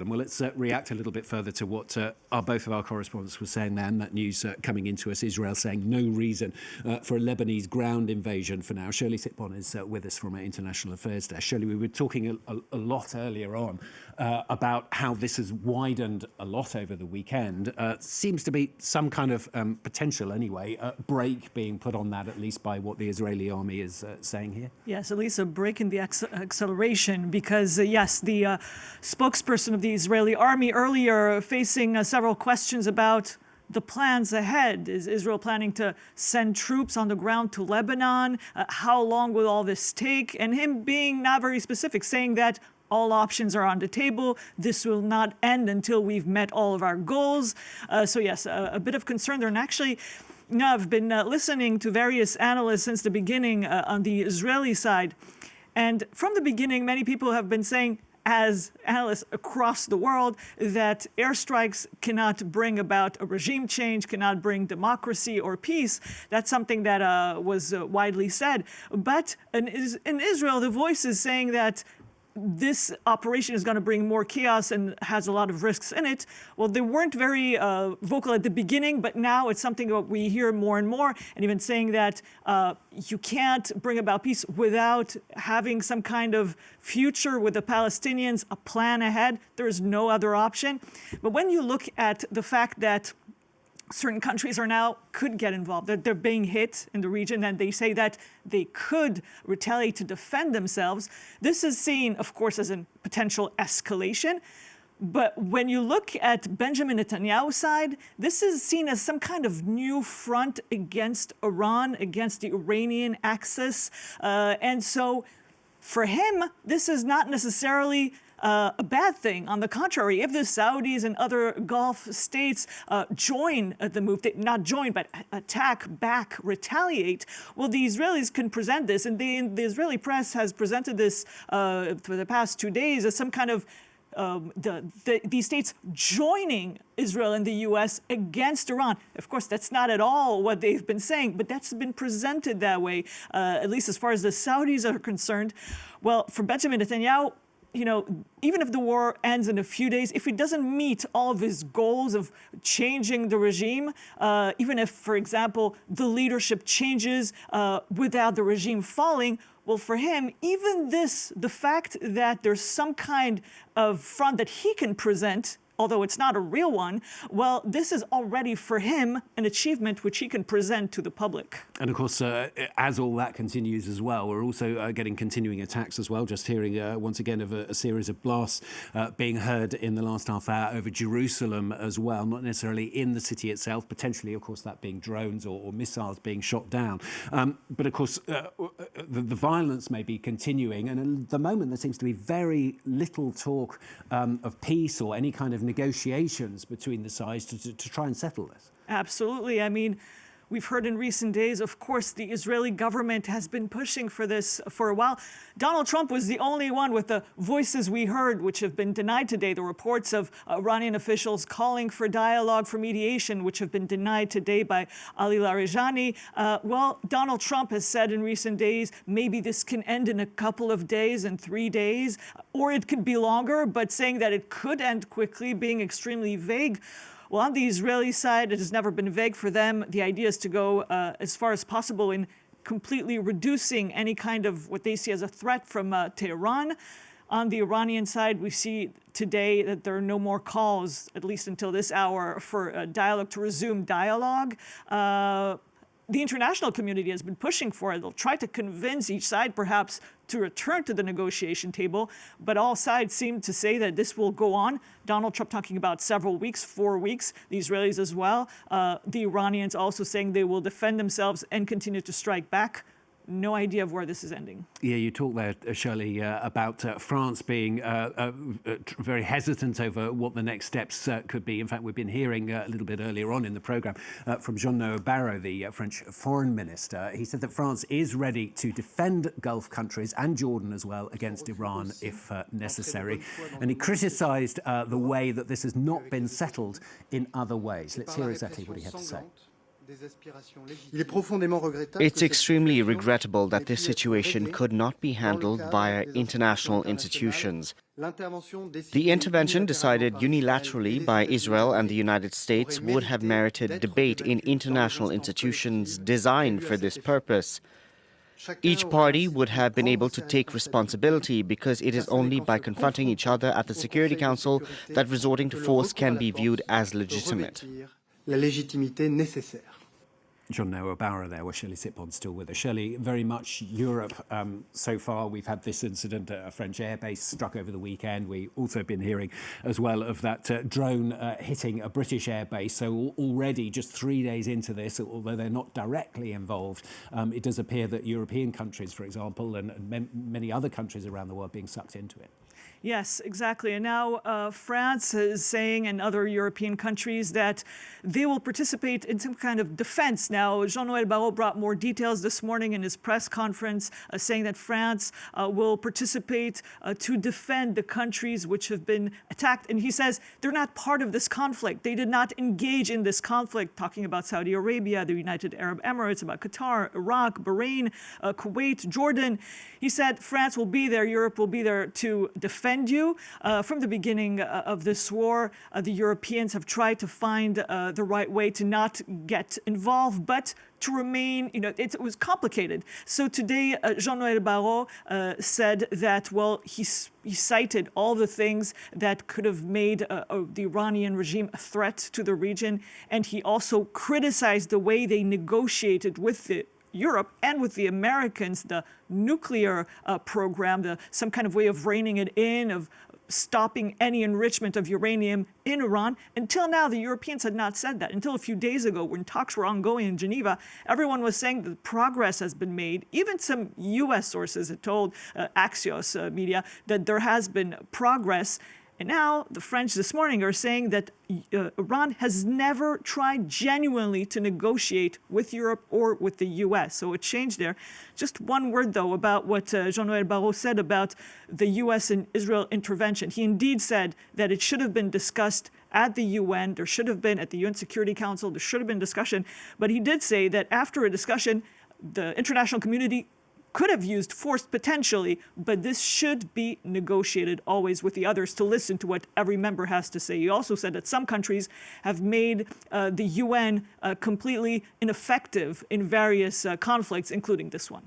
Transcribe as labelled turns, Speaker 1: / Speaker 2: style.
Speaker 1: Adam. Well, let's react a little bit further to what both of our correspondents were saying there, and that news coming into us. Israel saying no reason for a Lebanese ground invasion for now. Shirli Sitbon is with us from our International Affairs Desk. Shirli, we were talking a lot earlier on about how this has widened a lot over the weekend. Seems to be some kind of potential, anyway, break being put on that, at least by what the Israeli army is saying here.
Speaker 2: Yes, at least a break in the acceleration, because, yes, the spokesperson of the Israeli army earlier facing several questions about the plans ahead. Is Israel planning to send troops on the ground to Lebanon? How long will all this take? And him being not very specific, saying that all options are on the table. This will not end until we've met all of our goals. So yes, a bit of concern there. And actually, I've been listening to various analysts since the beginning on the Israeli side. And from the beginning, many people have been saying, as analysts across the world, that airstrikes cannot bring about a regime change, cannot bring democracy or peace. That's something that was widely said. But in Israel, the voice is saying that this operation is going to bring more chaos and has a lot of risks in it. Well, they weren't very vocal at the beginning, but now it's something that we hear more and more, and even saying that you can't bring about peace without having some kind of future with the Palestinians, a plan ahead. There is no other option. But when you look at the fact that certain countries could get involved, that they're being hit in the region, and they say that they could retaliate to defend themselves. This is seen, of course, as a potential escalation. But when you look at Benjamin Netanyahu's side, this is seen as some kind of new front against Iran, against the Iranian axis. And so for him, this is not necessarily a bad thing. On the contrary, if the Saudis and other Gulf states join the move, not join, but attack back, retaliate, well, the Israelis can present this. And the Israeli press has presented this for the past 2 days as some kind of these states joining Israel and the U.S. against Iran. Of course, that's not at all what they've been saying, but that's been presented that way, at least as far as the Saudis are concerned. Well, for Benjamin Netanyahu, even if the war ends in a few days, if he doesn't meet all of his goals of changing the regime, even if, for example, the leadership changes without the regime falling, well, for him, even the fact that there's some kind of front that he can present, although it's not a real one, well, this is already for him an achievement which he can present to the public.
Speaker 1: And of course, as all that continues as well, we're also getting continuing attacks as well. Just hearing once again of a series of blasts being heard in the last half hour over Jerusalem as well, not necessarily in the city itself, potentially, of course, that being drones or missiles being shot down. But of course, the violence may be continuing. And at the moment, there seems to be very little talk of peace or any kind of negotiations between the sides to try and settle this.
Speaker 2: Absolutely. I mean, we've heard in recent days, of course, the Israeli government has been pushing for this for a while. Donald Trump was the only one with the voices we heard, which have been denied today. The reports of Iranian officials calling for dialogue, for mediation, which have been denied today by Ali Larijani. Well, Donald Trump has said in recent days, maybe this can end in a couple of days, in 3 days, or it could be longer, but saying that it could end quickly, being extremely vague. Well, on the Israeli side, it has never been vague for them. The idea is to go as far as possible in completely reducing any kind of what they see as a threat from Tehran. On the Iranian side, we see today that there are no more calls, at least until this hour, for dialogue to resume dialogue. The international community has been pushing for it. They'll try to convince each side, perhaps, to return to the negotiation table, but all sides seem to say that this will go on. Donald Trump talking about several weeks, 4 weeks, the Israelis as well. The Iranians also saying they will defend themselves and continue to strike back. No idea of where this is ending.
Speaker 1: Yeah, you talked there, Shirley, about France being very hesitant over what the next steps could be. In fact, we've been hearing a little bit earlier on in the programme from Jean-Noël Barrot, the French foreign minister. He said that France is ready to defend Gulf countries and Jordan as well against Iran if necessary. And he criticised the way that this has not been settled in other ways. Let's hear exactly what he had to say.
Speaker 3: It's extremely regrettable that this situation could not be handled via international institutions. The intervention decided unilaterally by Israel and the United States would have merited debate in international institutions designed for this purpose. Each party would have been able to take responsibility because it is only by confronting each other at the Security Council that resorting to force can be viewed as legitimate.
Speaker 1: John Noah Barra there, where Shirli Sitbon still with us. Shirli, very much Europe so far. We've had this incident at a French airbase struck over the weekend. We've also been hearing as well of that drone hitting a British airbase. So already just 3 days into this, although they're not directly involved, it does appear that European countries, for example, and many other countries around the world being sucked into it.
Speaker 2: Yes, exactly. And now France is saying, and other European countries, that they will participate in some kind of defense. Now, Jean-Noël Barrot brought more details this morning in his press conference, saying that France will participate to defend the countries which have been attacked. And he says they're not part of this conflict. They did not engage in this conflict, talking about Saudi Arabia, the United Arab Emirates, about Qatar, Iraq, Bahrain, Kuwait, Jordan. He said France will be there, Europe will be there to defend you. From the beginning of this war, the Europeans have tried to find the right way to not get involved, but to remain, it was complicated. So today, Jean-Noël Barrot said that, well, he cited all the things that could have made the Iranian regime a threat to the region, and he also criticized the way they negotiated with Europe and with the Americans, the nuclear program, some kind of way of reining it in, of stopping any enrichment of uranium in Iran. Until now, the Europeans had not said that. Until a few days ago, when talks were ongoing in Geneva, everyone was saying that progress has been made. Even some U.S. sources had told Axios media that there has been progress. And now the French this morning are saying that Iran has never tried genuinely to negotiate with Europe or with the U.S. So it changed there. Just one word, though, about what Jean-Noël Barrot said about the U.S. and Israel intervention. He indeed said that it should have been discussed at the UN. There should have been at the UN Security Council. There should have been discussion. But he did say that after a discussion, the international community could have used force potentially, but this should be negotiated always with the others to listen to what every member has to say. He also said that some countries have made the UN completely ineffective in various conflicts, including this one.